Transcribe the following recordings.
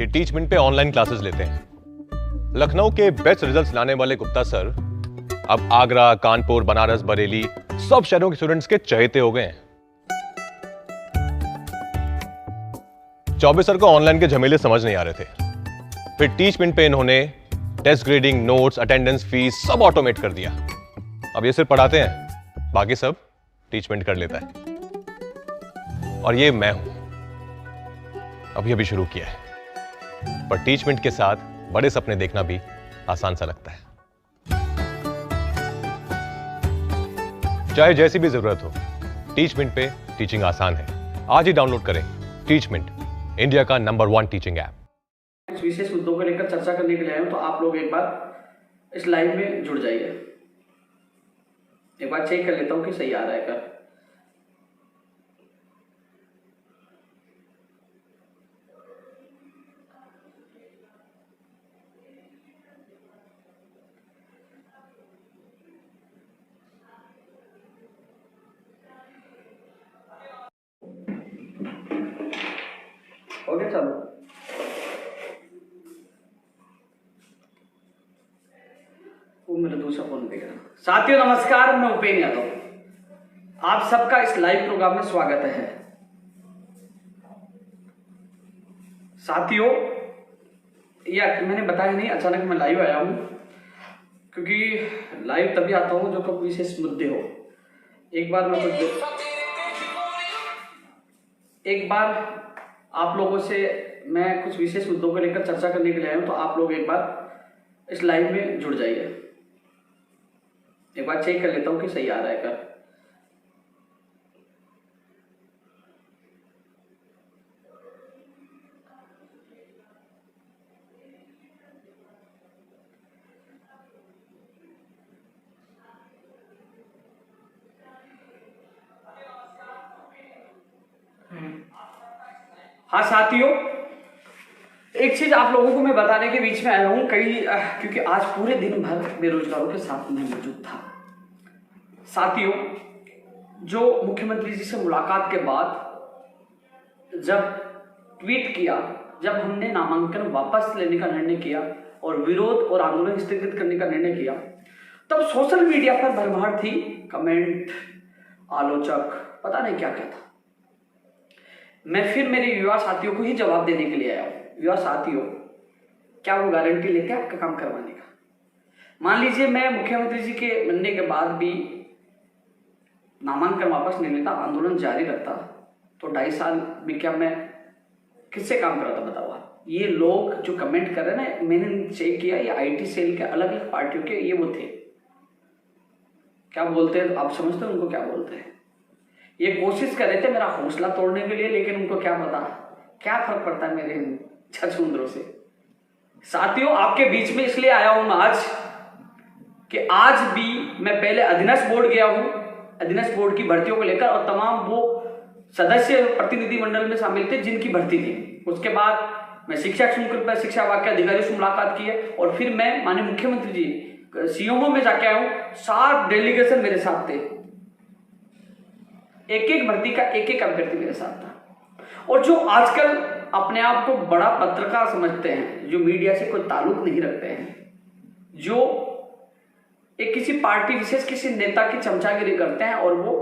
ये टीचमेंट पे online classes लेते हैं। लखनऊ के बेस्ट रिजल्ट्स लाने वाले गुप्ता सर अब आगरा, कानपुर, बनारस, बरेली सब शहरों के स्टूडेंट्स के चहेते हो गए हैं। चौबे सर को ऑनलाइन के झमेले समझ नहीं आ रहे थे, फिर टीचमेंट पे इन्होंने test grading, notes, attendance, fees सब ऑटोमेट कर दिया। अब ये सिर्फ पढ़ाते हैं, बाकी सब टीचमेंट कर लेता है। और ये मैं हूं, अभी शुरू किया है, पर टीचमेंट के साथ बड़े सपने देखना भी आसान सा लगता है। चाहे जैसी भी जरूरत हो, टीचमेंट पे टीचिंग आसान है। आज ही डाउनलोड करें टीचमेंट, इंडिया का नंबर 1 टीचिंग ऐप। कुछ विशेष मुद्दों को लेकर चर्चा करने के लिए आए हूं, तो आप लोग एक बार इस लाइव में जुड़ जाइए। एक बार चेक कर लेता हूं कि सही आ रहा है क्या। हो गया चालू? वो मेरा दूसरा फोन देगा। साथियों नमस्कार, मैं उपेन यादव, आप सबका इस लाइव प्रोग्राम में स्वागत है। साथियों, यह मैंने बताया नहीं, अचानक मैं लाइव आया हूं, क्योंकि लाइव तभी आता हूं जो कोई विशेष मुद्दे हो। एक बार आप लोगों से मैं कुछ विशेष मुद्दों को लेकर चर्चा करने के लिए आया हूं, तो आप लोग एक बार इस लाइव में जुड़ जाइए। एक बार चेक कर लेता हूं कि सही आ रहा है क्या। हाँ साथियों, एक चीज आप लोगों को मैं बताने के बीच में आया हूं, क्योंकि आज पूरे दिन भर बेरोजगारों के साथ में मौजूद था। साथियों, जो मुख्यमंत्री जी से मुलाकात के बाद जब ट्वीट किया, जब हमने नामांकन वापस लेने का निर्णय किया और विरोध और आंदोलन स्थगित करने का निर्णय किया, तब सोशल मीडिया पर भरमार थी कमेंट, आलोचक, पता नहीं क्या क्या था। मैं फिर मेरे युवा साथियों को ही जवाब देने के लिए आया हूं। युवा साथियों, क्या वो गारंटी लेते हैं आपका काम करवाने का? मान लीजिए मैं मुख्यमंत्री जी के मिलने के बाद भी नामांकन वापस नहीं लेता, आंदोलन जारी रखता, तो 2.5 साल में क्या मैं किससे काम कराता बताओ आप? ये लोग जो कमेंट कर रहे हैं ना, मैंने चेक किया, ये आईटी सेल के अलग अलग पार्टियों के ये वो थे। क्या बोलते हैं आप समझते हो उनको क्या बोलते हैं? ये कोशिश कर रहे थे मेरा हौसला तोड़ने के लिए, लेकिन उनको क्या पता क्या फर्क पड़ता है मेरे छछूंदरों से। साथियों, आपके बीच में इसलिए आया हूं मैं आज कि आज भी मैं पहले अधीनस्थ बोर्ड गया हूं, अधीनस्थ बोर्ड की भर्तियों को लेकर, और तमाम वो सदस्य प्रतिनिधि मंडल में शामिल थे जिनकी भर्ती थी। उसके बाद मैं शिक्षा शुल्क शिक्षा विभाग के अधिकारियों से मुलाकात की है, और फिर मैं माननीय मुख्यमंत्री जी सीएमओ में जाके आया हूं। 7 डेलीगेशन मेरे साथ थे, एक भर्ती का एक अभ्यर्थी मेरे साथ था। और जो आजकल अपने आप को बड़ा पत्रकार समझते हैं, जो मीडिया से कोई ताल्लुक नहीं रखते हैं, जो एक किसी पार्टी विशेष किसी नेता की चमचागिरी करते हैं और वो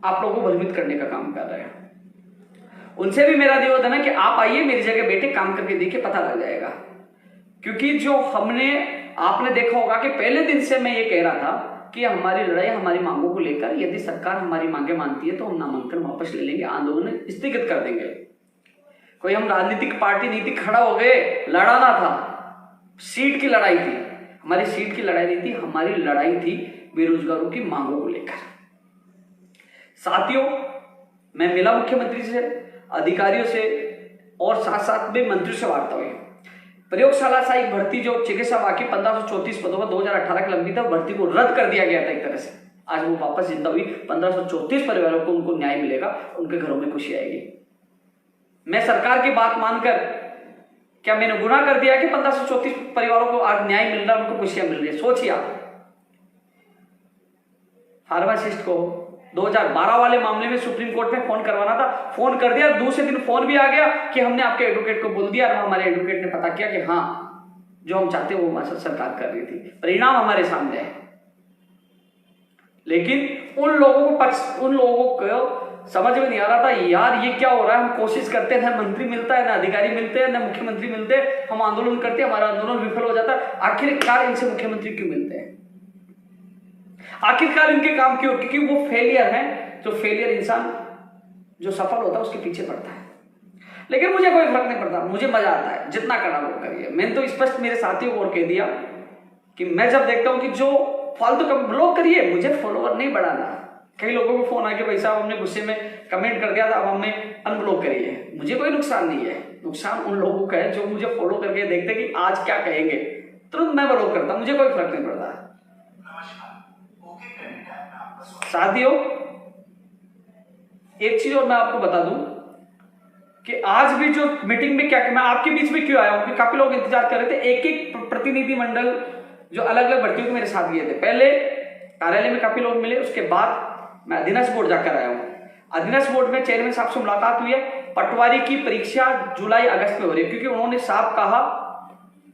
आप लोगों को भ्रमित करने का काम कर रहे हैं, उनसे भी मेरा निवेदन है कि आप आइए मेरी जगह बैठे, काम करके देखिए, पता लग जाएगा। क्योंकि जो आपने देखा होगा कि पहले दिन से मैं ये कह रहा था कि हमारी लड़ाई हमारी मांगों को लेकर, यदि सरकार हमारी मांगे मानती है तो हम नामांकन वापस ले लेंगे, आंदोलन स्थगित कर देंगे। कोई हम राजनीतिक पार्टी नीति खड़ा हो गए, लड़ाना था, सीट की लड़ाई थी, हमारी सीट की लड़ाई नहीं थी, हमारी लड़ाई थी बेरोजगारों की मांगों को लेकर। साथियों, मैं मिला मुख्यमंत्री से, अधिकारियों से, और साथ साथ में मंत्रियों से वार्ता हुई। प्रयोगशाला सहायक भर्ती जो चिकित्सा बाकी 1534 पदों पर 2018 की लंबी था, भर्ती को रद्द कर दिया गया था एक तरह से। आज वो वापस जिंदा हुई, 1534 परिवारों को उनको न्याय मिलेगा, उनके घरों में खुशी आएगी। मैं सरकार की बात मानकर, क्या मैंने गुनाह कर दिया कि 1534 परिवारों को आज न्याय मिल रहा है, उनको खुशियां मिल रही है? सोचिए आप, फार्मासिस्ट को, 2012 वाले मामले में सुप्रीम कोर्ट में फोन करवाना था, फोन कर दिया, दूसरे दिन फोन भी आ गया कि हमने आपके एडवोकेट को बोल दिया और हमारे एडवोकेट ने पता किया कि हाँ जो हम चाहते वो हमारे साथ सरकार कर रही थी, परिणाम हमारे सामने है। लेकिन उन लोगों को समझ में नहीं आ रहा था यार ये क्या हो रहा है, हम कोशिश करते हैं, ना मंत्री मिलता है, ना अधिकारी मिलते हैं, ना मुख्यमंत्री मिलते हैं, हम आंदोलन करते हैं, हमारा आंदोलन विफल हो जाता है, आखिरकार इनसे मुख्यमंत्री क्यों मिलते हैं, आखिरकार इनके काम क्यों? क्योंकि वो फेलियर है, जो फेलियर इंसान जो सफल होता है उसके पीछे पड़ता है। लेकिन मुझे कोई फर्क नहीं पड़ता, मुझे मजा आता है, जितना करना वो करिए। मैंने तो स्पष्ट मेरे साथियों को और कह दिया कि मैं जब देखता हूं कि जो फालतू का ब्लॉक करिए, मुझे फॉलोवर नहीं बढ़ाना। कई लोगों को फोन आके भाई साहब हमने गुस्से में कमेंट कर दिया था, अब हमें अनब्लॉक करिए। मुझे कोई नुकसान नहीं है, नुकसान उन लोगों का है जो मुझे फॉलो करके देखते कि आज क्या कहेंगे, तुरंत मैं ब्लॉक करता, मुझे कोई फर्क नहीं पड़ता। साथियों एक चीज और मैं आपको बता दूं कि आज भी जो मीटिंग में क्या, मैं आपके बीच में क्यों आया हूं कि काफी लोग इंतजार कर रहे थे। एक एक प्रतिनिधि मंडल जो अलग अलग भर्तियों के मेरे साथ गए थे, पहले कार्यालय में काफी लोग मिले, उसके बाद मैं अधीनस्थ बोर्ड जाकर आया हूं। अधीनस्थ बोर्ड में चेयरमैन साहब से मुलाकात हुई है। पटवारी की परीक्षा जुलाई अगस्त में हो रही है, क्योंकि उन्होंने साहब कहा,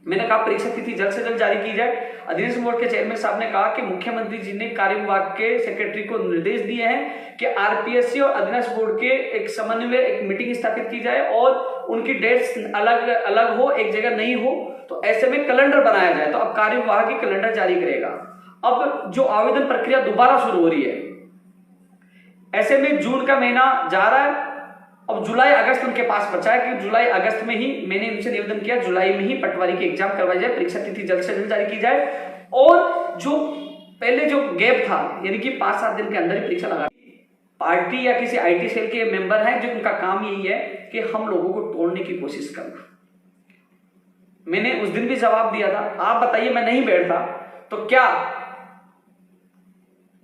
मैंने कहा परीक्षा तिथि जल्द से जल्द जारी की जाए। अधीनस्थ बोर्ड के चेयरमैन साहब ने कहा कि मुख्यमंत्री जी ने कार्य विभाग के सेक्रेटरी को निर्देश दिए हैं कि आरपीएससी और अधीनस्थ बोर्ड के एक समन्वय, एक मीटिंग स्थापित की जाए और उनकी डेट्स अलग अलग हो, एक जगह नहीं हो, तो ऐसे में कैलेंडर बनाया जाए। तो अब कार्य विभाग ही कैलेंडर जारी करेगा। अब जो आवेदन प्रक्रिया दोबारा शुरू हो रही है, ऐसे में जून का महीना जा रहा है, अब जुलाई अगस्त उनके पास बचा है कि जुलाई अगस्त में ही मैंने उनसे निवेदन किया, जुलाई में ही पटवारी की एग्जाम करवाई जाए, परीक्षा तिथि जल्द से जल्द जारी की जाए। और जो पहले जो गैप था, यानी कि 5-7 दिन के अंदर ही परीक्षा लगा, पार्टी या किसी आईटी सेल के मेंबर हैं जो उनका काम यही है कि हम लोगों को तोड़ने की कोशिश करना। मैंने उस दिन भी जवाब दिया था, आप बताइए मैं नहीं बैठता तो क्या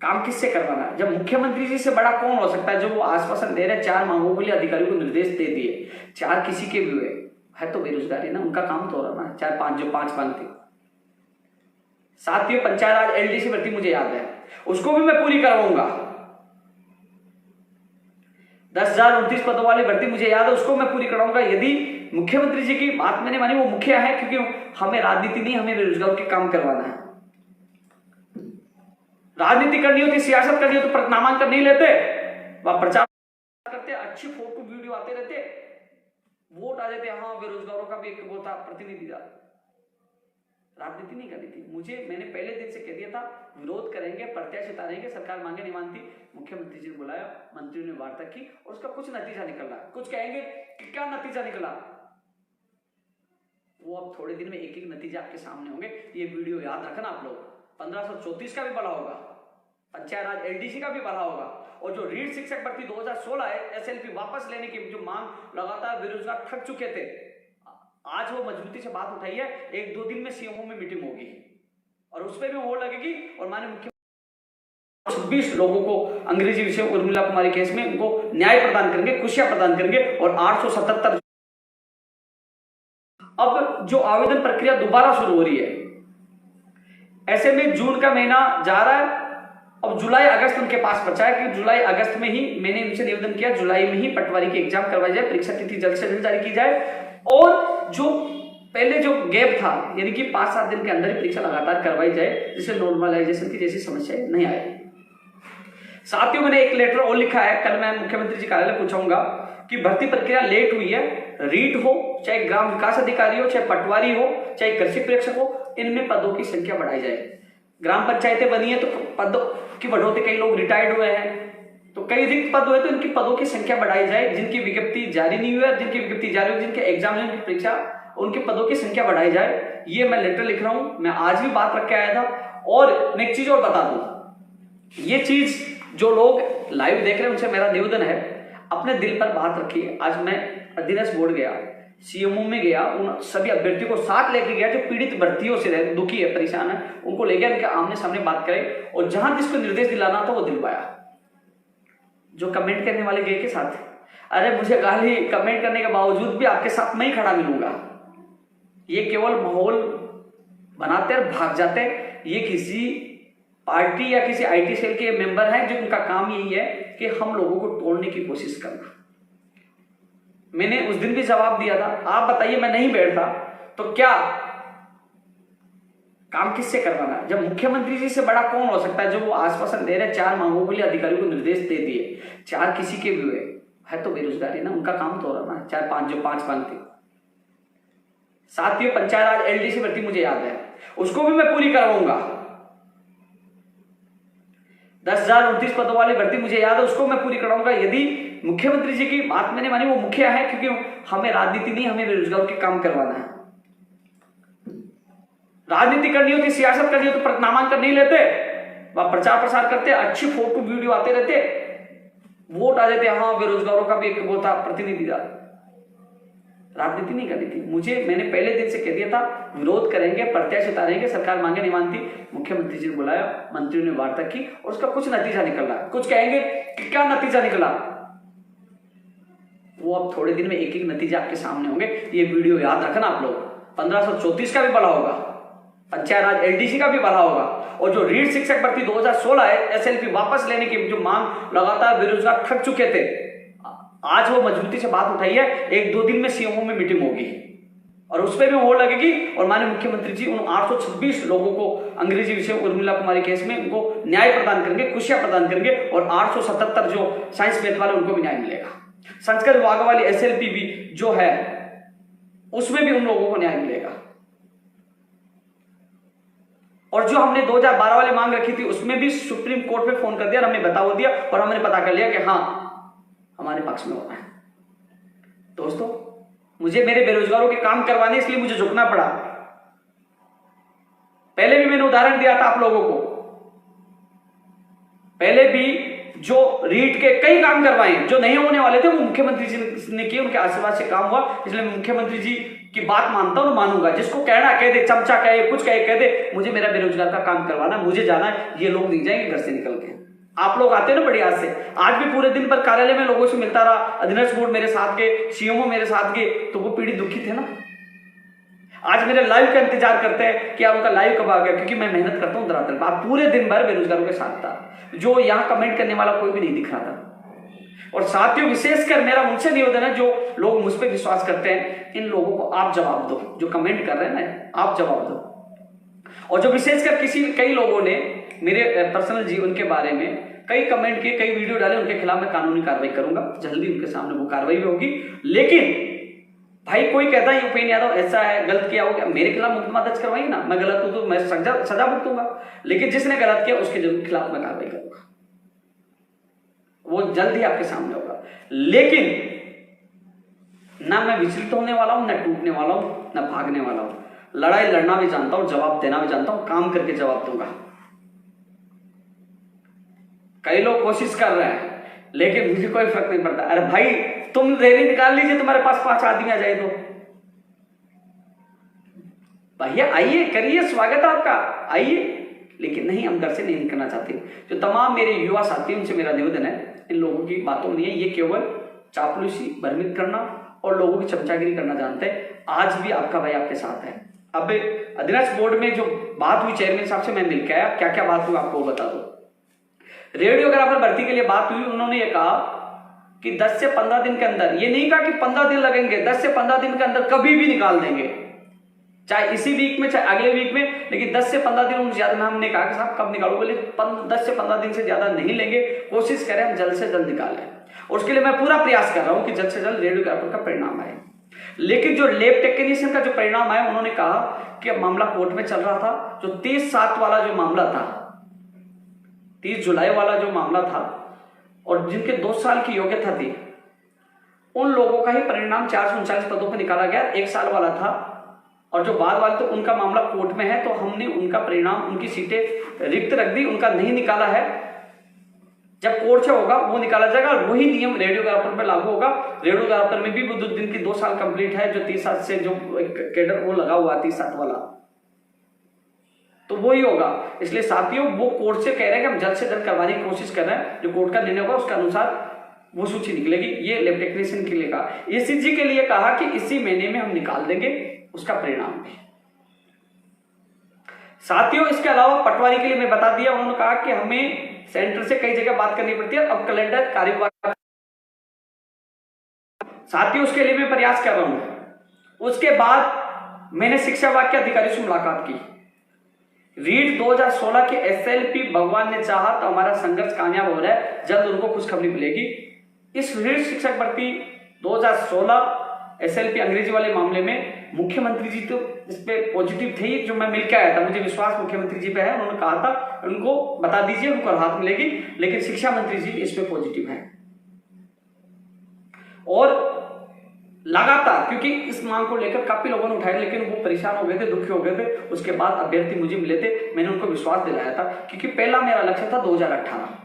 काम किससे करवाना है? जब मुख्यमंत्री जी से बड़ा कौन हो सकता है जो वो आश्वासन दे रहे हैं, 4 मांगों के लिए अधिकारियों को निर्देश दे दिए, 4 किसी के भी हुए है तो बेरोजगारी ना, उनका काम तो हो रहा ना, 4-5 जो 5 मांगते। साथियों पंचायत राज एलडीसी भर्ती मुझे याद है, उसको भी मैं पूरी करवाऊंगा। 10,029 पदों वाली भर्ती मुझे याद है, उसको मैं पूरी कराऊंगा यदि मुख्यमंत्री जी की बात मैंने मानी। वो मुखिया है, क्योंकि हमें राजनीति नहीं, हमें बेरोजगारों के काम करवाना है। राजनीति करनी होती, सियासत करनी होती तो नामांकन नहीं लेते, वह प्रचार करते, अच्छी फोटो वीडियो आते रहते, वोट आ जाते, हाँ बेरोजगारों का भी एक वो था प्रतिनिधि था। राजनीति नहीं करनी थी मुझे। मैंने पहले दिन से कह दिया था विरोध करेंगे, प्रत्याशी उतारेंगे, सरकार मांगे नहीं मानती। मुख्यमंत्री जी ने बुलाया, मंत्रियों ने वार्ता की और उसका कुछ नतीजा निकला। कुछ कहेंगे कि क्या नतीजा निकला, वो अब थोड़े दिन में एक एक नतीजा आपके सामने होंगे। ये वीडियो याद रखना आप लोग, 1534 का भी भला होगा, पंचायत राज एलडीसी का भी भला होगा, और जो रीढ़ शिक्षक भर्ती 2016 है, एसएलपी वापस लेने की जो मांग लगातार बेरोजगार थक चुके थे, आज वो मजबूती से बात उठाई है। 1-2 दिन में सीएमओ में मीटिंग होगी और उस पर भी मोहर लगेगी और माननीय मुख्यमंत्री 26 लोगों को अंग्रेजी विषय उर्मिला कुमारी केस में उनको न्याय प्रदान करेंगे, खुशियां प्रदान करेंगे। और 877 अब जो आवेदन प्रक्रिया दोबारा शुरू हो रही है, ऐसे में जून का महीना जा रहा है, अब जुलाई अगस्त उनके पास बचा है कि जुलाई अगस्त में ही मैंने उनसे निवेदन किया, जुलाई में ही पटवारी की एग्जाम करवाई जाए, परीक्षा तिथि जल्द से जल्द जारी की जाए। और जो पहले जो गैप था, यानी कि 5-7 दिन के अंदर ही परीक्षा लगातार करवाई जाए, जिससे नॉर्मलाइजेशन की जैसी समस्याएं नहीं आए। साथियों मैंने एक लेटर और लिखा है, कल मैं मुख्यमंत्री जी कार्यालय पूछूंगा कि भर्ती प्रक्रिया लेट हुई है, रीट हो, चाहे ग्राम विकास अधिकारी हो, चाहे पटवारी हो, चाहे कृषि प्रेक्षक हो, इनमें पदों की संख्या बढ़ाई जाए। ग्राम पंचायतें बनी है तो पदों की बढ़ोतरी, कई लोग रिटायर्ड हुए हैं तो कई रिक्त पद हुए तो इनकी पदों की संख्या बढ़ाई जाए। जिनकी विज्ञप्ति जारी नहीं हुई है, जिनकी विज्ञप्ति जारी हुई, जिनके एग्जाम की परीक्षा, उनके पदों की संख्या बढ़ाई जाए। ये मैं लेटर लिख रहा हूं, मैं आज भी बात रख के आया था। और मैं एक चीज और बता दूं, ये चीज जो लोग लाइव देख रहे हैं उनसे मेरा निवेदन है, अपने दिल पर बात रखिए। आज मैं अधीनस्थ बोर्ड गया, सीएमओ में गया, उन सभी अभ्यर्थियों को साथ लेके गया जो पीड़ित भर्तियों से दुखी है, परेशान है, उनको ले गया, उनके आमने सामने बात करें और जहां जिसको निर्देश दिलाना था वो दिलवाया। जो कमेंट करने वाले गए के साथ, अरे मुझे गाली कमेंट करने के बावजूद भी आपके साथ मैं ही खड़ा मिलूंगा, ये केवल माहौल बनाते और भाग जाते, ये किसी पार्टी या किसी आईटी सेल के मेंबर हैं जो उनका काम यही है कि हम लोगों को तोड़ने की कोशिश करना। मैंने उस दिन भी जवाब दिया था, आप बताइए मैं नहीं बैठता तो क्या काम किससे करवाना है? जब मुख्यमंत्री जी से बड़ा कौन हो सकता है जो वो आश्वासन दे रहे हैं, 4 मांगों के लिए अधिकारियों को निर्देश दे दिए, 4 किसी के भी हुए है तो बेरोजगारी ना, उनका काम तो हो रहा ना, 4-5 जो 5 मांगते। साथियों पंचायत राज एलडीसी भर्ती मुझे याद है, उसको भी मैं पूरी करवाऊंगा। 10,029 पदों वाली भर्ती मुझे याद है, उसको मैं पूरी कराऊंगा यदि मुख्यमंत्री जी की बात मैंने मानी। वो मुखिया है क्योंकि हमें राजनीति नहीं, हमें बेरोजगारों के काम करवाना है। राजनीति करनी होती, सियासत करनी होती, नामांकन नहीं लेते, वह प्रचार प्रसार करते, अच्छी फोटो वीडियो आते रहते, वोट आ जाते। हाँ बेरोजगारों का भी एक वो था प्रतिनिधि था, राजनीति नहीं करनी थी। मैंने पहले दिन से कह दिया था विरोध करेंगे, प्रत्याशी उतारेंगे, सरकार मांगे नहीं मानती। मुख्यमंत्री जी ने बुलाया, मंत्रियों ने वार्ता की और उसका कुछ नतीजा निकल रहा है। कुछ कहेंगे कि क्या नतीजा निकला, वो अब थोड़े दिन में एक एक नतीजा आपके सामने होंगे। ये वीडियो याद रखना आप लोग, 1534 का भी भला होगा, पंचायत राज एलडीसी का भी भला होगा, और जो रीढ़ शिक्षक भर्ती 2016 है एसएलपी वापस लेने की जो मांग लगातार बेरोजगार थक चुके थे, आज वो मजबूती से बात उठाई है। 1-2 दिन में सीएमओ में मीटिंग होगी और उस पर भी मोहर लगेगी और माननीय मुख्यमंत्री जी उन 826 लोगों को अंग्रेजी विषय उर्मिला कुमारी केस में उनको न्याय प्रदान करेंगे, खुशियां प्रदान करेंगे, और 877 जो साइंस मैथ वाले उनको भी न्याय मिलेगा। संस्कृत विभाग वाली एसएलपी भी जो है उसमें भी उन लोगों को न्याय मिलेगा। और जो हमने 2012 वाली मांग रखी थी उसमें भी सुप्रीम कोर्ट में फोन कर दिया और हमें बता दिया और हमने पता कर लिया कि हाँ हमारे पक्ष में होना है। दोस्तों मुझे मेरे बेरोजगारों के काम करवाने इसलिए मुझे झुकना पड़ा। पहले भी मैंने उदाहरण दिया था आप लोगों को, पहले भी जो रीट के कई काम करवाए जो नहीं होने वाले थे वो मुख्यमंत्री जी ने किए, उनके आशीर्वाद से काम हुआ। इसलिए मैं मुख्यमंत्री जी की बात मानता हूं, मानूंगा। जिसको कहना कह दे, चमचा कहे, कुछ कहे कह दे, मुझे मेरा बेरोजगार का काम करवाना, मुझे जाना है। ये लोग नहीं जाएंगे घर से निकल के। आप लोग आते हैं ना बड़ी आज से, आज भी पूरे दिन पर कार्यालय में लोगों से मिलता रहा, अधीनस्थ बोर्ड मेरे साथ के, सीएमओ मेरे साथ के, तो वो पीड़ित दुखी थे ना। आज मेरे लाइव का इंतजार करते हैं कि उनका लाइव कब आ गया, क्योंकि मैं मेहनत करता हूं धरातल पर। आप पूरे दिन भर बेरोजगारों के साथ था, जो यहां कमेंट करने वाला कोई भी नहीं दिख रहा था। और साथियों विशेषकर मेरा उनसे निवेदन है, जो लोग मुझ पर विश्वास करते हैं, इन लोगों को आप जवाब दो, जो कमेंट कर रहे हैं ना, आप जवाब दो। और जो विशेषकर कई लोगों ने मेरे पर्सनल जीवन के बारे में कई कमेंट किए, कई वीडियो डाले, उनके खिलाफ मैं कानूनी कार्रवाई करूंगा, जल्दी उनके सामने वो कार्रवाई भी होगी। लेकिन भाई कोई कहता है उपेंद्र यादव ऐसा है, गलत किया हो, क्या मेरे खिलाफ मुकदमा दर्ज करवाइए ना, मैं गलत हूं तो मैं सजा भुगतूंगा। लेकिन जिसने गलत किया उसके जरूर खिलाफ मैं कार्रवाई करूंगा, वो जल्द ही आपके सामने होगा। लेकिन ना मैं विचलित होने वाला हूं, ना टूटने वाला हूं, ना भागने वाला हूं। लड़ाई लड़ना भी जानता हूं, जवाब देना भी जानता हूं, काम करके जवाब दूंगा। कई लोग कोशिश कर रहे हैं लेकिन मुझे कोई फर्क नहीं पड़ता। अरे भाई तुम रैली निकाल लीजिए, तुम्हारे पास 5 आदमी आ जाए तो भैया आइए, करिए, स्वागत है आपका, आइए। लेकिन नहीं, हम घर से नहीं निकलना चाहते। जो तमाम मेरे युवा साथी उनसे मेरा निवेदन है, इन लोगों की बातों नहीं है, ये केवल चापलूसी, भ्रमित करना और लोगों की चमचागिरी करना जानते हैं। आज भी आपका भाई आपके साथ है। अब अधीनस्थ बोर्ड में जो बात हुई चेयरमैन साहब से मैं मिलकर आया, क्या क्या बात हुई आपको बता दो। रेडियोग्राफर भर्ती के लिए बात हुई, उन्होंने ये कहा कि 10 से 15 दिन के अंदर, ये नहीं कहा कि 15 दिन लगेंगे, 10 से 15 दिन के अंदर कभी भी निकाल देंगे, चाहे इसी वीक में चाहे अगले वीक में। लेकिन 10 से 15 दिन ज्यादा, हमने कहा कि साहब कब निकालो, बोले 10 से 15 दिन से ज्यादा नहीं लेंगे, कोशिश करें हम जल्द से जल्द निकालें। और उसके लिए मैं पूरा प्रयास कर रहा हूं कि जल्द से जल्द रेडियोग्राफर का परिणाम आए। लेकिन जो लैब टेक्नीशियन का जो परिणाम आया, उन्होंने कहा कि मामला कोर्ट में चल रहा था, जो 30/7 वाला जो मामला था, 30 जुलाई वाला जो मामला था, और जिनके 2 साल की योग्यता थी, उन लोगों का ही परिणाम 439 पदों पर निकाला गया। 1 साल वाला था, और जो बाद वाले तो उनका मामला कोर्ट में है, तो हमने उनका परिणाम, उनकी सीटें रिक्त रख दी, उनका नहीं निकाला है। जब कोर्ट से होगा वो निकाला जाएगा, और वही नियम रेडियोग्राफर पर लागू होगा। रेडियोग्राफर में भी वो जिनकी 2 साल कंप्लीट है, जो 30/7 से जो कैडर वो लगा हुआ 30/7 वाला, तो वही होगा। इसलिए साथियों वो कोर्ट से कह रहे हैं कि हम जल्द से जल्द करवाने की कोशिश कर रहे हैं। जो कोर्ट का निर्णय होगा उसके अनुसार वो सूची निकलेगी। ये लैब टेक्नीशियन के लिए कहा। ईसीजी के लिए कहा कि इसी महीने में हम निकाल देंगे उसका परिणाम भी। साथियों, इसके अलावा पटवारी के लिए मैं बता दिया, उन्होंने कहा कि हमें सेंटर से कई जगह बात करनी पड़ती है, अब कैलेंडर कार्यवाही। साथियों, उसके लिए मैं प्रयास कर रहा हूं। उसके बाद मैंने शिक्षा विभाग के अधिकारी से मुलाकात की। रीट 2016 के एसएलपी भगवान ने चाहा तो हमारा संघर्ष कामयाब हो रहा है, जल्द उनको खुशखबरी मिलेगी। इस रीट शिक्षक भर्ती 2016 एसएलपी अंग्रेजी वाले मामले में मुख्यमंत्री जी तो इस पे पॉजिटिव थे, जो मैं मिलकर आया था, मुझे विश्वास मुख्यमंत्री जी पे है। उन्होंने कहा था उनको बता दीजिए, उनको राहत मिलेगी, लेकिन शिक्षा मंत्री जी इस पे पॉजिटिव है। और लगातार, क्योंकि इस मांग को लेकर काफी लोगों ने उठाया, लेकिन वो परेशान हो गए थे, दुखी हो गए थे। उसके बाद अभ्यर्थी मुझे मिले थे, मैंने उनको विश्वास दिलाया था, क्योंकि पहला मेरा लक्ष्य था 2018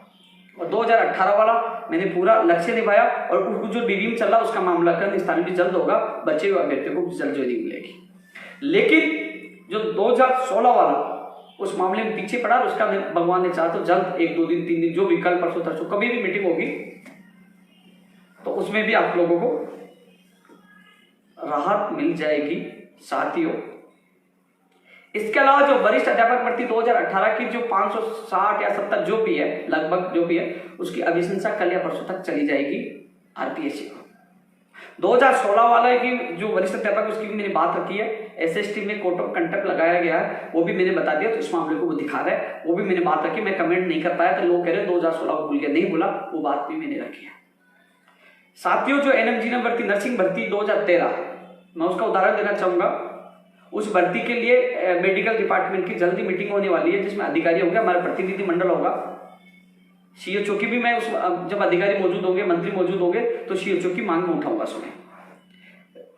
और 2018 वाला मैंने पूरा लक्ष्य निभाया। और जो डीडीएम चल रहा उसका मामला का निस्तारण भी जल्द होगा, बचे हुए अभ्यर्थियों को जल्द ज्वाइनिंग मिलेगी। लेकिन जो 2016 वाला उस मामले में पीछे पड़ा, उसका भगवान ने चाहा तो जल्द 1-2 दिन 3 दिन जो भी कल परसों तरसों कभी भी मीटिंग होगी तो उसमें भी आप लोगों को राहत मिल जाएगी। साथियों, इसके अलावा जो वरिष्ठ अध्यापक भर्ती 2018 की जो 560 या 70 जो भी है, लगभग जो भी है, उसकी अभिशंसा कल या परसों तक चली जाएगी आरपीएससी को। 2016 वाला की जो वरिष्ठ अध्यापक उसकी भी मैंने बात रखी है, एसएसटी में कोर्ट ऑफ कंटेम्प्ट लगाया गया है, वो भी मैंने बता दिया। तो इस मामले को वो दिखा रहा है, वो भी मैंने बात रखी। मैं कमेंट नहीं कर पाया तो लोग कह रहे 2016 को भूल गया, नहीं भूला, वो बात भी मैंने रखी है। साथियों, जो एनएमजी भर्ती नर्सिंग भर्ती 2013, मैं उसका उदाहरण देना चाहूंगा। उस भर्ती के लिए मेडिकल डिपार्टमेंट की जल्दी मीटिंग होने वाली है, जिसमें अधिकारी होंगे, हमारा प्रतिनिधि मंडल होगा, सीएचओ की भी मैं उस जब अधिकारी मौजूद होंगे, मंत्री मौजूद होंगे, तो सीएचओ की मांग में उठाऊंगा। सुने,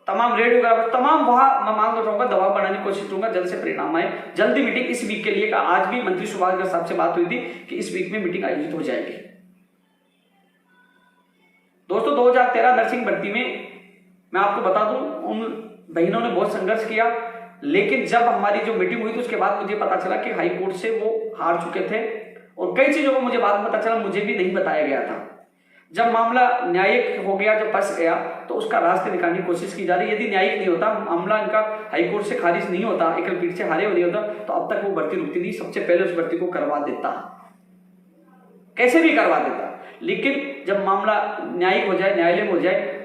तमाम रेड वगैरह तमाम वहां मैं मांग उठाऊंगा, दबाव बढ़ाने की कोशिश करूंगा, जल्द से परिणाम आए। जल्दी मीटिंग इस वीक के लिए का आज भी मंत्री सुभाष साहब से बात हुई थी कि इस वीक में मीटिंग आयोजित हो जाएगी। दोस्तों, 2013 नर्सिंग भर्ती में मैं आपको बता दूं, उन बहनों ने बहुत संघर्ष किया, लेकिन जब हमारी जो मीटिंग हुई थी उसके बाद मुझे पता चला कि हाई कोर्ट से वो हार चुके थे और कई चीजों को मुझे बाद में पता चला, मुझे भी नहीं बताया गया था। जब मामला न्यायिक हो गया, जब फंस गया, तो उसका रास्ते निकालने की कोशिश की जा रही है। यदि न्यायिक नहीं होता, मामला इनका हाई कोर्ट से खारिज नहीं होता, एकल पीठ से हारे नहीं होता, तो अब तक वो भर्ती रुकती नहीं, सबसे पहले उस भर्ती को करवा देता, कैसे भी करवा देता। लेकिन जब मामला न्यायिक हो जाए, न्यायालय में हो जाए,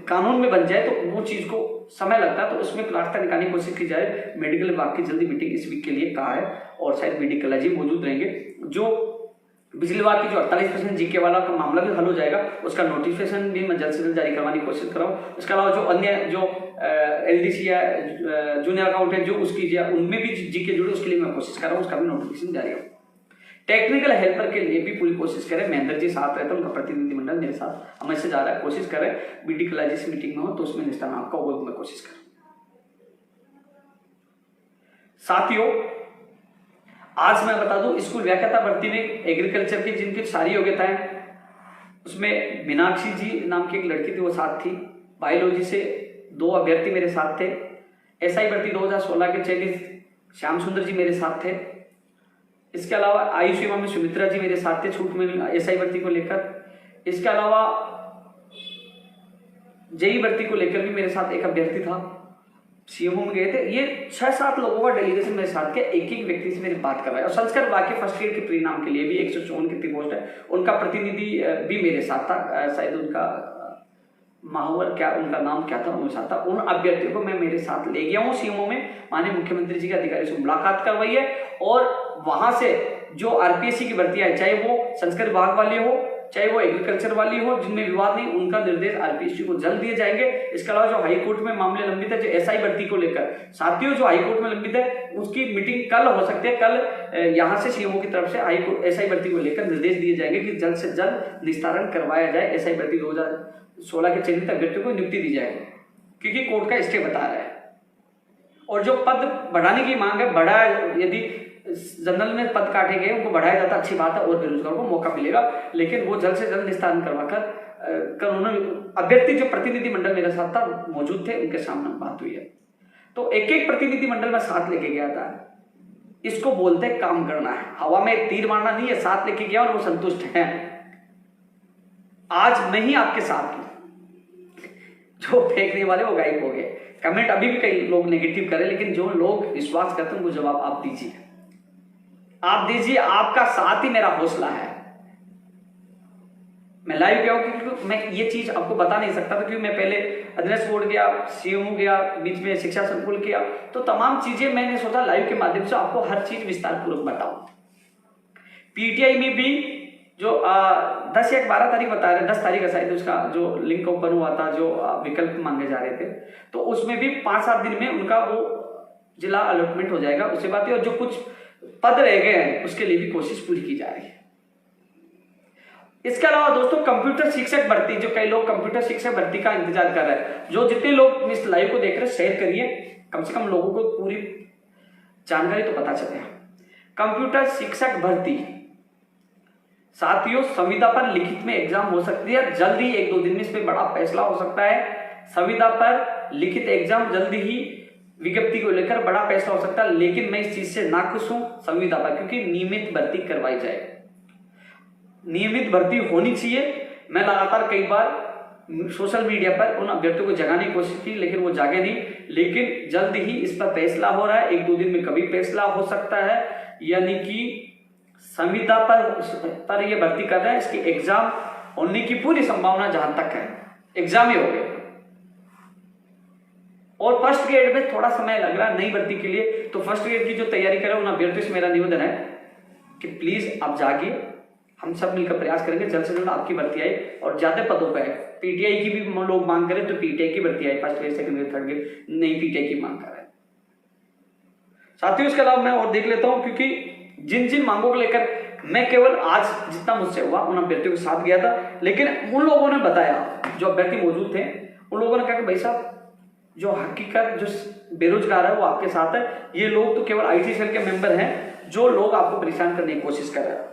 कानून में बन जाए, तो वो चीज को समय लगता है, तो उसमें रास्ता निकालने की कोशिश की जाए। मेडिकल विभाग की जल्दी मीटिंग इस वीक के लिए कहा है और शायद मेडिकल जी मौजूद रहेंगे। जो बिजली विभाग की जो 48% जीके वाला का मामला भी हल हो जाएगा, उसका नोटिफिकेशन भी मैं जल्द से जल्द जारी करवाने की कोशिश कर रहा हूँ। इसके अलावा जो अन्य जो एलडीसी या जूनियर अकाउंट है जो उसकी उनमें भी जीके जुड़े, उसके लिए मैं कोशिश कर रहा हूँ, उसका भी नोटिफिकेशन जारी हो। टेक्निकल हेल्पर के लिए भी पूरी कोशिश करें। महेंद्र जी साथ रहते हैं, उनका प्रतिनिधिमंडल मेरे साथ हमें से जा रहा है, कोशिश करें बीडी कॉलेज से मीटिंग में हो तो उसमें निष्ठान आपका वो मैं कोशिश करूं। साथियों, आज मैं बता दूं, स्कूल व्याख्याता भर्ती में एग्रीकल्चर की जिनकी सारी योग्यताएं, उसमें मीनाक्षी जी नाम की एक लड़की थी, वो साथ थी। बायोलॉजी से 2 अभ्यर्थी मेरे साथ थे। एसआई भर्ती 2016 के चयनित श्याम सुंदर जी मेरे साथ थे। इसके अलावा आयुष सेवा में सुमित्रा जी मेरे साथ थे, छूट में एसआई भर्ती को लेकर। इसके अलावा जेई भर्ती को लेकर भी मेरे साथ एक अभ्यर्थी था, सीएमओ में गए थे। ये 6-7 लोगों का डेलीगेशन मेरे साथ के, एक व्यक्ति से मेरी बात कर रहा है। और संस्कृत विभाग के फर्स्ट ईयर के परिणाम के लिए भी 154 कितनी पोस्ट है, उनका प्रतिनिधि भी मेरे साथ था, शायद उनका माहौर क्या, उनका नाम क्या था, उनके साथ था। उन अभ्यर्थियों को मैं मेरे साथ ले गया हूँ सीएमओ में, माननीय मुख्यमंत्री जी के अधिकारी से मुलाकात करवाई है और वहां से जो आरपीएससी की भर्तियां है, चाहे वो संस्कृत विभाग वाली हो, चाहे वो एग्रीकल्चर वाली हो, जिनमें विवाद नहीं, उनका निर्देश आरपीएससी को जल्द दिए जाएंगे। इसके अलावा जो हाईकोर्ट में मामले लंबित है, जो एसआई भर्ती को लेकर, साथियों जो हाईकोर्ट में लंबित है उसकी मीटिंग कल हो सकती है। कल यहाँ से सीएमओ की तरफ से हाईकोर्ट एसआई भर्ती को लेकर निर्देश दिए जाएंगे कि जल्द से जल्द निस्तारण करवाया जाए। एसआई भर्ती 2016 के चयनित अभ्यर्थियों को नियुक्ति दी जाएगी, क्योंकि कोर्ट का स्टे बता रहा है। और जो पद बढ़ाने की मांग है, बढ़ा, यदि जनरल में पद काटे गए उनको बढ़ाया जाता, अच्छी बात है, और बेरोजगारों को मौका मिलेगा। लेकिन वो जल्द से जल्द निस्तारण करवाकर उन्होंने अभ्यर्थी जो प्रतिनिधि मंडल मेरे साथ था मौजूद थे, उनके सामने बात हुई है। तो एक प्रतिनिधि मंडल में साथ लेके गया था। इसको बोलते काम करना है, हवा में तीर मारना नहीं है। साथ लेके गया और वो संतुष्ट हैं। आज मैं ही आपके साथ हूं, जो फेंकने वाले वो गायब हो गए। कमेंट अभी भी कई लोग नेगेटिव करें, लेकिन जो लोग विश्वास करते हैं उनको जवाब आप दीजिए। आप दीजिए, आपका साथ ही मेरा हौसला है। मैं लाइव गया हूं क्योंकि मैं ये चीज आपको बता नहीं सकता था, क्योंकि मैं पहले अध्ययन बोर्ड गया, सीएमओ गया, बीच में शिक्षा संकुल किया, तो तमाम चीजें मैंने सोचा लाइव के माध्यम से आपको हर चीज विस्तार पूर्वक बताऊं। पीटीआई में भी जो 10 या 12 तारीख बता रहे, 10 तारीख शायद उसका जो लिंक ओपन हुआ था, जो विकल्प मांगे जा रहे थे, तो उसमें भी 5-7 दिन में उनका वो जिला अलॉटमेंट हो जाएगा, उससे बात है। और जो कुछ पद रह गए हैं उसके लिए भी कोशिश पूरी की जा रही है। इसके अलावा दोस्तों कंप्यूटर शिक्षक भर्ती, जो कई लोग कंप्यूटर शिक्षक भर्ती का इंतजार कर रहे हैं, जो जितने लोग इस लाइव को देख रहे हैं शेयर करिए, कम से कम लोगों को पूरी जानकारी तो पता चले। कंप्यूटर शिक्षक भर्ती साथियों, संविदा पर लिखित में एग्जाम हो सकती है जल्दी, 1-2 दिन में इस पर बड़ा फैसला हो सकता है। संविदा पर लिखित एग्जाम जल्दी ही विज्ञप्ति को लेकर बड़ा फैसला हो सकता है, लेकिन मैं इस चीज से नाखुश हूं संविदा पर, क्योंकि नियमित भर्ती करवाई जाए, नियमित भर्ती होनी चाहिए। मैं लगातार कई बार सोशल मीडिया पर उन अभ्यर्थियों को जगाने की कोशिश की, लेकिन वो जागे नहीं। लेकिन जल्द ही इस पर फैसला हो रहा है, 1-2 दिन में कभी फैसला हो सकता है। यानी कि संविदा पर ये भर्ती कर रहे हैं, इसकी एग्जाम होने की पूरी संभावना जहां तक है, एग्जाम ही हो गए। और फर्स्ट ग्रेड में थोड़ा समय लग रहा है नई भर्ती के लिए, तो फर्स्ट ग्रेड की जो तैयारी करें उन अभ्यर्थियों से मेरा निवेदन है कि प्लीज आप जागिए, हम सब मिलकर प्रयास करेंगे जल्द से जल्द आपकी भर्ती आए और ज्यादा पदों पर। पीटीआई की भी लोग मांग करें तो पीटीआई की भर्ती आए, first grade, second grade, third grade, नई पीटीआई की मांग कर रहे हैं साथियों। इसके अलावा मैं और देख लेता हूं, क्योंकि जिन जिन मांगों को लेकर मैं केवल आज जितना मुझसे हुआ उन अभ्यर्थियों के साथ गया था, लेकिन उन लोगों ने बताया, जो अभ्यर्थी मौजूद थे उन लोगों ने कहा कि भाई साहब, जो हकीकत जो बेरोजगार है वो आपके साथ है, ये लोग तो केवल आईटी सेल के मेंबर हैं, जो लोग आपको परेशान करने की कोशिश कर रहे हैं।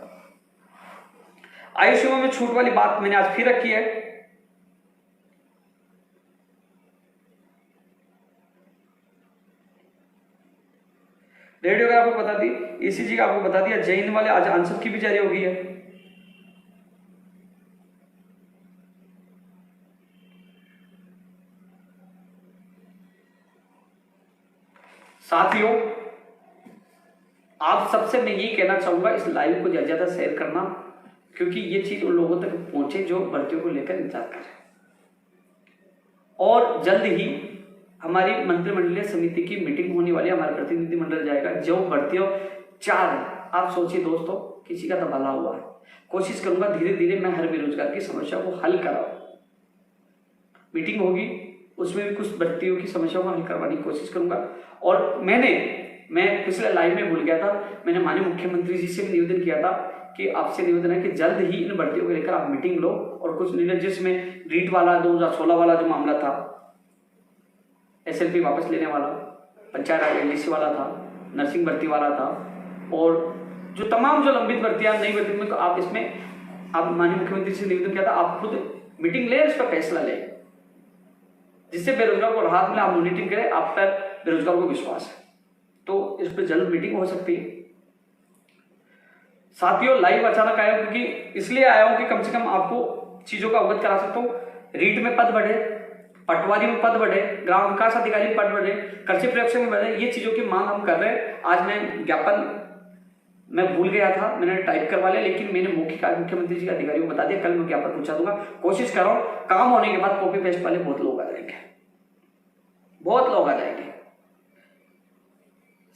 आयुष्मान में छूट वाली बात मैंने आज फिर रखी है। रेडियो का आपको बता दी, ईसीजी का आपको बता दिया, जैन वाले आज आंसर की भी जारी हो गई है। साथियों, आप सबसे मैं यही कहना चाहूंगा, इस लाइव को ज्यादा ज्यादा शेयर करना, क्योंकि ये चीज उन लोगों तक पहुंचे जो भर्तियों को लेकर इंतजार कर रहे हैं। और जल्द ही हमारी मंत्रिमंडलीय समिति की मीटिंग होने वाली है, हमारा प्रतिनिधिमंडल जाएगा, जो भर्तियों 4 है। आप सोचिए दोस्तों, किसी का तो भला हुआ है। कोशिश करूंगा धीरे धीरे मैं हर बेरोजगार की समस्या को हल कराऊं। मीटिंग होगी, उसमें भी कुछ भर्तियों की समस्याओं को हल करवाने की कोशिश करूंगा। और मैं पिछले लाइव में भूल गया था, मैंने माननीय मुख्यमंत्री जी से भी निवेदन किया था कि आपसे निवेदन है कि जल्द ही इन भर्तियों को लेकर आप मीटिंग लो और कुछ निर्णय, जिसमें रीट वाला 2016 वाला जो मामला था, एसएलपी वापस लेने वाला, पंचायत राज एलडीसी वाला था, नर्सिंग भर्ती वाला था, और जो तमाम जो लंबित भर्तियां नई भर्ती में, तो आप इसमें आप माननीय मुख्यमंत्री से निवेदन किया था, आप खुद मीटिंग लें, इस पर फैसला लें, जिससे बेरोजगार को राहत मिले। आप मॉनिटरिंग करें, आप पर बेरोजगार को विश्वास है, तो इस पर जल्द मीटिंग हो सकती है। साथियों, लाइव अचानक आया हूं, क्योंकि इसलिए आया हूं कि कम से कम आपको चीजों का अवगत करा सकता हूं। रीट में पद बढ़े, पटवारी में पद बढ़े, ग्राम विकास अधिकारी में पद बढ़े, कृषि प्रयोगशाला में बढ़े, ये चीजों की मांग हम कर रहे हैं। आज मैं ज्ञापन मैं भूल गया था, मैंने टाइप करवा लिया, लेकिन मैंने मौखिक मुख्यमंत्री जी के अधिकारियों को बता दिया, कल मैं ज्ञापन पहुंचा दूंगा। कोशिश कर रहा हूं, काम होने के बाद कॉपी पेस्ट वाले बहुत लोग आ जाएंगे, बहुत लोग आ जाएंगे।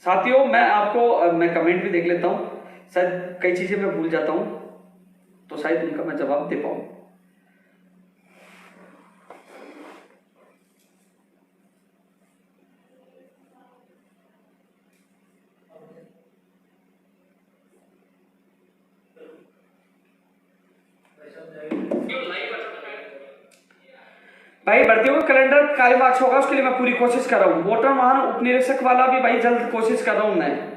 साथियों, मैं कमेंट भी देख लेता हूं, शायद कई चीजें मैं भूल जाता हूं, तो शायद उनका मैं जवाब दे पाऊं। भाई, भर्तियों का कैलेंडर कार्यवाही होगा, उसके लिए मैं पूरी कोशिश कर रहा हूँ। वोटर वाहन उप निरीक्षक वाला भी भाई जल्द कोशिश कर रहा हूँ। मैं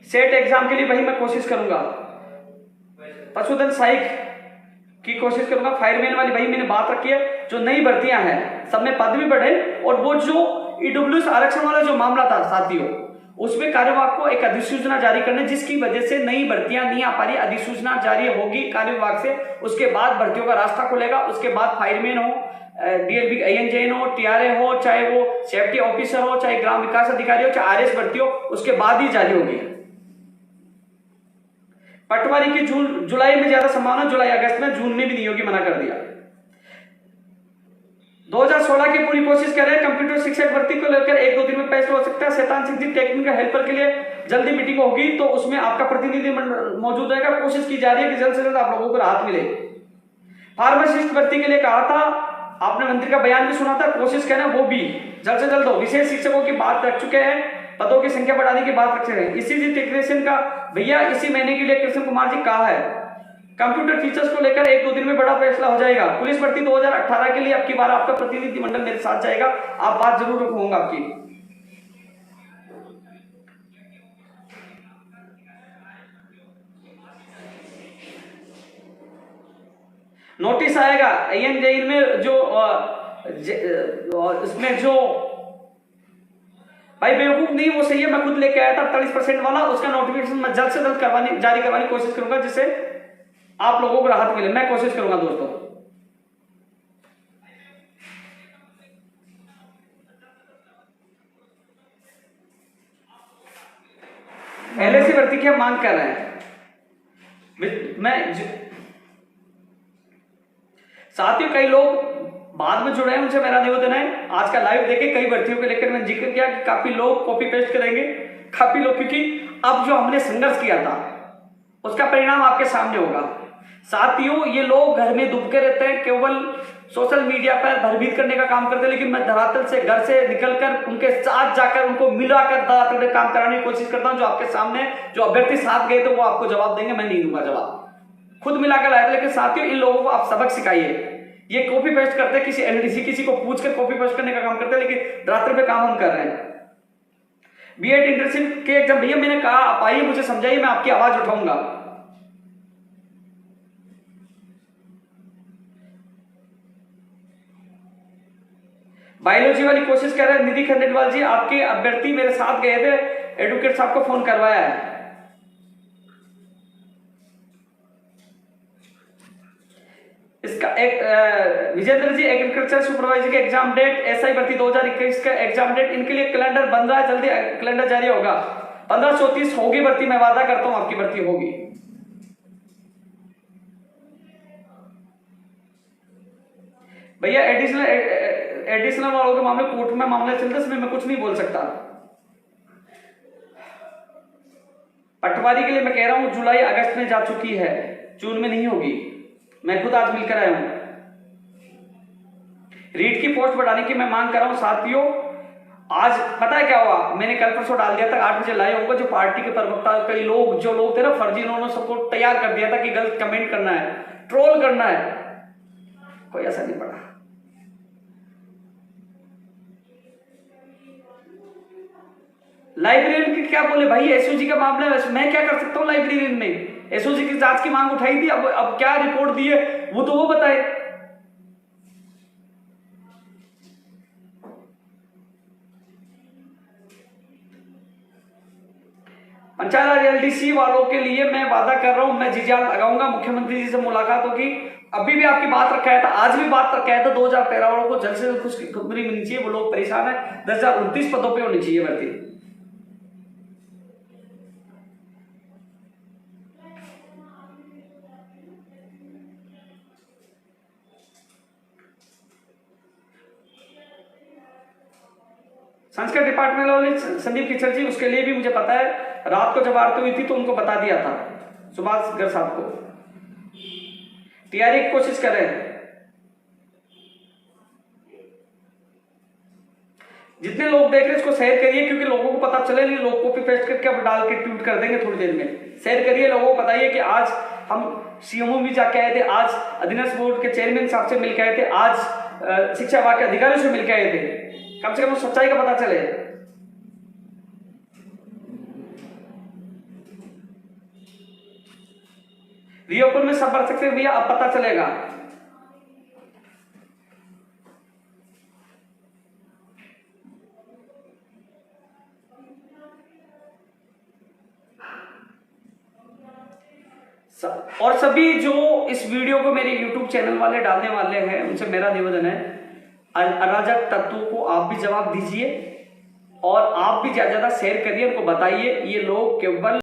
सेट एग्जाम के लिए भाई मैं कोशिश करूंगा। पशुधन सहायक की कोशिश करूंगा। फायरमैन वाली भाई मैंने बात रखी है, जो नई भर्तियां हैं सब में पद भी बढ़े, और वो जो ईडब्ल्यूएस आरक्षण वाला जो मामला था साथियों, उसमें कार्यवाहक को एक अधिसूचना जारी करने, जिसकी वजह से नई भर्तियां नहीं आ पा रही। अधिसूचना जारी होगी कार्य विभाग से, उसके बाद भर्तियों का रास्ता खुलेगा। उसके बाद फायरमैन हो, डीएलबी आईएनजेएन हो, टीआरए हो, चाहे वो सेफ्टी ऑफिसर हो, चाहे ग्राम विकास अधिकारी हो, चाहे आरएस भर्ती हो, उसके बाद ही जारी होगी। पटवारी की जुलाई में ज्यादा संभावना, जुलाई अगस्त में, जून में भी नहीं होगी, मना कर दिया। 2016 की पूरी कोशिश कर रहे हैं कंप्यूटर शिक्षक भर्ती को लेकर, 1-2 दिन में फैसला हो सकता है। शैतान सिंह जी टेक्निकल हेल्पर के लिए जल्दी मीटिंग होगी, तो उसमें आपका प्रतिनिधि मौजूद रहेगा। कोशिश की जा रही है कि जल्द से जल्द आप लोगों को राहत मिले। फार्मासिस्ट भर्ती के लिए कहा था, आपने मंत्री का बयान भी सुना था, कोशिश करना वो भी जल्द से जल्द हो। विशेष शिक्षकों की बात रख चुके हैं, पदों की संख्या बढ़ाने की बात रख चुके हैं। ईसीजी टेक्नीशियन का भैया इसी महीने के लिए कृष्ण कुमार जी कहा है। कंप्यूटर फीचर्स को लेकर 1-2 दिन में बड़ा फैसला हो जाएगा। पुलिस भर्ती 2018 के लिए अब की बार आपका प्रतिनिधिमंडल मेरे साथ जाएगा, आप बात जरूर रखूंगा आपकी। नोटिस आएगा ANJE में, जो इसमें जो भाई बेवकूफ नहीं वो सही है, मैं खुद लेके आया था 48% वाला, उसका नोटिफिकेशन मैं जल्द से जल्द जारी करवाने की कोशिश करूंगा, जिससे आप लोगों को राहत मिले। मैं कोशिश करूंगा दोस्तों। LAC भर्ती की हम मांग कर रहे हैं। साथियों, कई लोग बाद में जुड़े हैं, उनसे मेरा निवेदन है, आज का लाइव देखे, कई भर्तियों को लेकर मैंने जिक्र किया कि काफी लोग कॉपी पेस्ट करेंगे, काफी लोग, क्योंकि अब जो हमने संघर्ष किया था उसका परिणाम आपके सामने होगा। साथियों, ये लोग घर में दुबके रहते हैं, केवल सोशल मीडिया पर भयभीत करने का काम करते हैं, लेकिन मैं धरातल से, घर से निकलकर उनके साथ जाकर उनको मिलाकर धरातल में काम कराने की कोशिश करता हूं। जो आपके सामने जो अभ्यर्थी साथ गए थे वो आपको जवाब देंगे, मैं नहीं दूंगा जवाब, खुद मिलाकर लाए थे। लेकिन साथियों, इन लोगों को आप सबक सिखाइए। ये कॉपी पेस्ट करते हैं, किसी LDC किसी को पूछकर कॉपी पेस्ट करने का काम करते हैं, लेकिन धरातल पे काम हम कर रहे हैं। B.Ed इंटर्नशिप के एग्जाम, भैया मैंने कहा आप आइए, मुझे समझाइए, मैं आपकी आवाज उठाऊंगा। बायोलॉजी वाली कोशिश कर रहे हैं निधि खंडेलवाल जी, आपके अभ्यर्थी मेरे साथ गए थे, एडवोकेट साहब को फोन करवाया है। इसका एक विजेंद्र जी, एग्रीकल्चर सुपरवाइजर के एग्जाम डेट, SI भर्ती 2021 का एग्जाम डेट, इनके लिए कैलेंडर बन रहा है, जल्दी कैलेंडर जारी होगा। 1530 होगी भर्ती, मैं वादा करता हूं आपकी भर्ती होगी। भैया एडिशनल वालों के मामले कोर्ट में मामले चलते, इसमें मैं कुछ नहीं बोल सकता। पटवारी के लिए मैं कह रहा हूं जुलाई अगस्त में जा चुकी है, जून में नहीं होगी, मैं खुद आज मिलकर आया हूं। रीट की पोस्ट बढ़ाने की मैं मांग कर रहा हूं। साथियों, आज पता है क्या हुआ, मैंने कल परसों डाल दिया था, 8 बजे लाए होगा, जो पार्टी के प्रवक्ता कई लोग जो लोग थे ना फर्जी, उन्होंने सबको तैयार कर दिया था कि गलत कमेंट करना है, ट्रोल करना है, कोई असर नहीं पड़ा। लाइब्रेरियन की क्या बोले भाई, SOG का मामला है, मैं क्या कर सकता हूं लाइब्रेरियन में? SOG की जांच की मांग उठाई थी, अब क्या रिपोर्ट दी है वो तो वो बताए। पंचायत राज LDC वालों के लिए मैं वादा कर रहा हूं, मैं जी जान लगाऊंगा, मुख्यमंत्री जी से मुलाकात होगी। अभी भी आपकी बात रखा है था, आज भी बात रखा है था, 2013 वालों को जल्द से जल्द खुशखबरी मिलनी चाहिए, वो लोग परेशान है। 10,029 पदों पर होनी चाहिए भर्ती। संस्कृत डिपार्टमेंट वाले संदीप किचर जी, उसके लिए भी मुझे पता है, रात को जब आरती हुई थी तो उनको बता दिया था सुभाष गर्ग साहब को। तैयारी की कोशिश कर रहे हैं, जितने लोग देख रहे हैं इसको शेयर करिए, क्योंकि लोगों को पता चले, नहीं लोग कॉपी पेस्ट करके अब डाल के ट्वीट कर देंगे थोड़ी देर में। शेयर करिए, लोगों को बताइए कि आज हम CMO भी जाके आए थे, आज अधीनस्थ बोर्ड के चेयरमैन साहब से मिलकर आए थे, आज शिक्षा विभाग के अधिकारियों से मिलकर आए थे, कम से कम सच्चाई का पता चले। रीओपन में सब भर सकते हैं भैया, अब पता चलेगा। और सभी जो इस वीडियो को मेरे YouTube चैनल वाले डालने वाले हैं, उनसे मेरा निवेदन है, अराजक तत्वों को आप भी जवाब दीजिए और आप भी ज्यादा शेयर करिए, उनको बताइए ये लोग केवल